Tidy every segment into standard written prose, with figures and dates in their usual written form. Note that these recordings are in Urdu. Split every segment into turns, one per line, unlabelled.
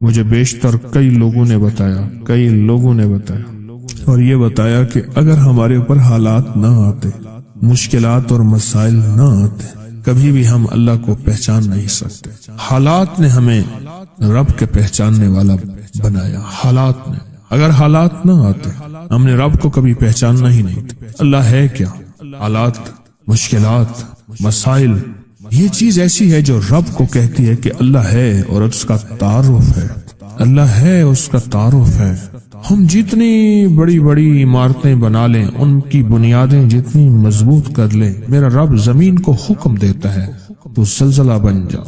مجھے بیشتر کئی لوگوں نے بتایا اور یہ بتایا کہ اگر ہمارے اوپر حالات نہ آتے، مشکلات اور مسائل نہ آتے، کبھی بھی ہم اللہ کو پہچان نہیں سکتے۔ حالات نے ہمیں رب کے پہچاننے والا بنایا۔ حالات نے، اگر حالات نہ آتے ہم نے رب کو کبھی پہچاننا ہی نہیں تھا۔ اللہ ہے کیا؟ حالات، مشکلات، مسائل، یہ چیز ایسی ہے جو رب کو کہتی ہے کہ اللہ ہے اور اس کا تعارف ہے۔ اللہ ہے، اس کا تعارف ہے۔ ہم جتنی بڑی بڑی عمارتیں بنا لیں، ان کی بنیادیں جتنی مضبوط کر لیں، میرا رب زمین کو حکم دیتا ہے تو زلزلہ بن جا۔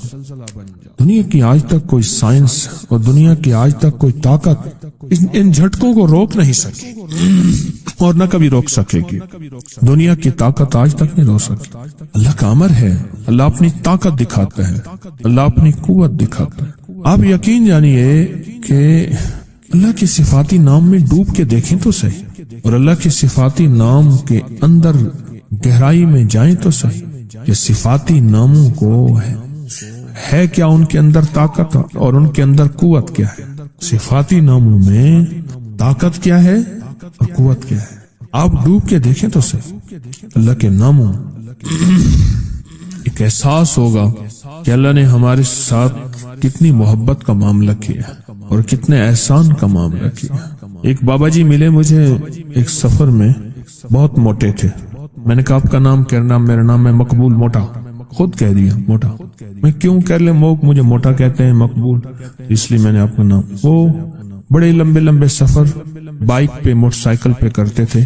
دنیا کی آج تک کوئی سائنس اور دنیا کی آج تک کوئی طاقت ان جھٹکوں کو روک نہیں سکی اور نہ کبھی روک سکے گی۔ دنیا کی طاقت آج تک نہیں روک سکی۔ اللہ کا امر ہے، اللہ اپنی طاقت دکھاتا ہے، اللہ اپنی قوت دکھاتا ہے۔ آپ یقین جانیے کہ اللہ کے صفاتی نام میں ڈوب کے دیکھیں تو صحیح، اور اللہ کے صفاتی نام کے اندر گہرائی میں جائیں تو صحیح کہ صفاتی ناموں کو ہے کیا ان کے اندر طاقت اور ان کے اندر قوت کیا ہے۔ صفاتی ناموں میں طاقت کیا ہے اور قوت کیا ہے، آپ ڈوب کے دیکھیں تو صحیح۔ اللہ کے ناموں ایک احساس ہوگا کہ اللہ نے ہمارے ساتھ کتنی محبت کا معاملہ کیا اور کتنے احسان کا معاملہ کیا۔ ایک بابا جی ملے مجھے ایک سفر میں، بہت موٹے تھے۔ میں نے کہا آپ کا نام کہنا، میرا نام ہے مقبول موٹا۔ خود کہہ دیا موٹا۔ میں کیوں کہہ لیں، مجھے موٹا کہتے ہیں مقبول، اس لیے میں نے آپ کا نام۔ وہ بڑے لمبے لمبے سفر بائک پہ، موٹر سائیکل پہ کرتے تھے،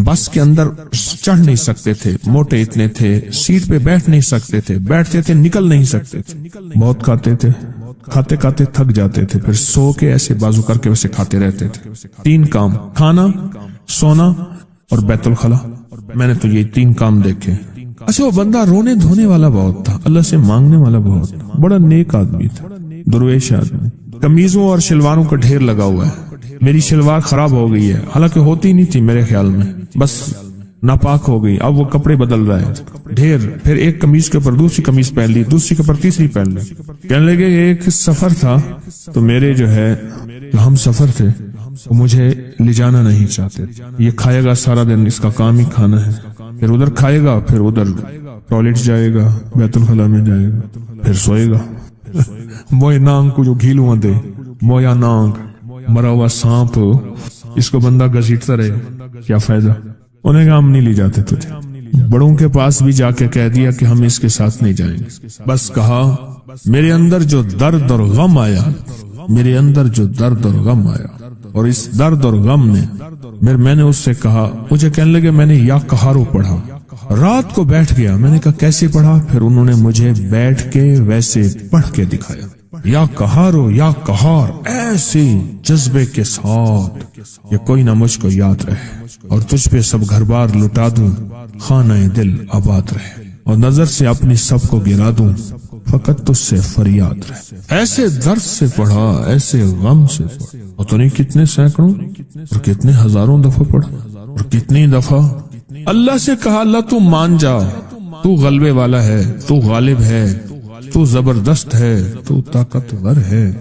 بس کے اندر چڑھ نہیں سکتے تھے، موٹے اتنے تھے، سیٹ پہ بیٹھ نہیں سکتے تھے، بیٹھتے تھے نکل نہیں سکتے تھے، بہت کھاتے تھے، کھاتے کھاتے تھک جاتے تھے، پھر سو کے ایسے بازو کر کے ویسے کھاتے رہتے تھے۔ 3 کام، کھانا، سونا اور بیت الخلا۔ میں نے تو یہ 3 کام دیکھے۔ اچھا، وہ بندہ رونے دھونے والا بہت تھا، اللہ سے مانگنے والا بہت تھا، بڑا نیک آدمی تھا، درویش آدمی۔ قمیضوں اور شلواروں کا ڈھیر لگا ہوا ہے۔ میری شلوار خراب ہو گئی ہے، حالانکہ ہوتی نہیں تھی میرے خیال میں، بس ناپاک ہو گئی، اب وہ کپڑے بدل رہا ہے ڈھیر۔ پھر ایک قمیض کے اوپر دوسری قمیض پہن لی، دوسری کے اوپر تیسری پہن لی۔ کہنے لگے ایک سفر تھا تو میرے جو ہم سفر تھے وہ مجھے لے جانا نہیں چاہتے۔ یہ کھائے گا سارا دن، اس کا کام ہی کھانا ہے، پھر ادھر کھائے گا، پھر ادھر ٹوائلٹ جائے گا، بیت الخلا میں جائے گا، پھر سوئے گا۔ موئے نانگ کو جو گھیلواں دے، مویا نانگ، مرا ہوا سانپ، اس کو بندہ گھسیٹتا رہے، کیا فائدہ؟ انہیں کہا ہم نہیں لے جاتے تجھے۔ بڑوں کے پاس بھی جا کے کہہ دیا کہ ہم اس کے ساتھ نہیں جائیں گے۔ بس کہا میرے اندر جو درد اور غم آیا، میرے اندر جو درد اور غم آیا، اور اس درد اور غم نے میں نے اس سے کہا، مجھے کہنے لگے میں نے یا قہارو پڑھا، رات کو بیٹھ گیا۔ میں نے کہا کیسے پڑھا؟ پھر انہوں نے مجھے بیٹھ کے ویسے پڑھ کے دکھایا، یا قہارو یا قہار، ایسے جذبے کے ساتھ کہ کوئی نہ مجھ کو یاد رہے، اور تجھ پہ سب گھر بار لٹا دوں، خانہ دل آباد رہے، اور نظر سے اپنی سب کو گرا دوں، فقط تجھ سے فریاد رہے۔ ایسے درد سے پڑھا، ایسے غم سے پڑھا، اور تو نہیں کتنے سینکڑوں اور کتنے ہزاروں دفعہ پڑھا، اور کتنی دفعہ اللہ سے کہا اللہ تو مان جا، تو غلبے والا ہے، تو غالب ہے، تو زبردست ہے، تو طاقتور ہے،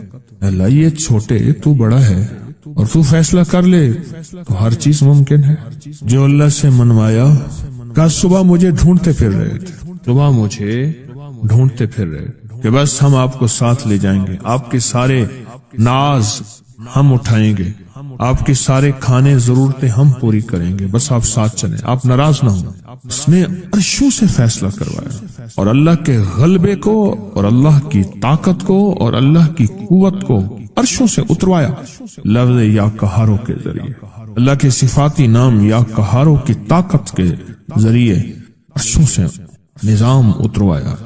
اللہ یہ چھوٹے تو بڑا ہے، اور تو فیصلہ کر لے تو ہر چیز ممکن ہے۔ جو اللہ سے منوایا، کہا صبح مجھے ڈھونڈتے پھر رہے تھے، صبح مجھے ڈھونڈتے پھر رہے کہ بس ہم آپ کو ساتھ لے جائیں گے، آپ کے سارے ناز ہم اٹھائیں گے، آپ کی سارے کھانے ضرورتیں ہم پوری کریں گے، بس آپ ساتھ چلیں، آپ ناراض نہ ہوں۔ اس نے عرشوں سے فیصلہ کروایا، اور اللہ کے غلبے کو اور اللہ کی طاقت کو اور اللہ کی قوت کو عرشوں سے اتروایا لفظ یا قہارو کے ذریعے۔ اللہ کے صفاتی نام یا قہارو کی طاقت کے ذریعے عرشوں سے نظام اتروایا۔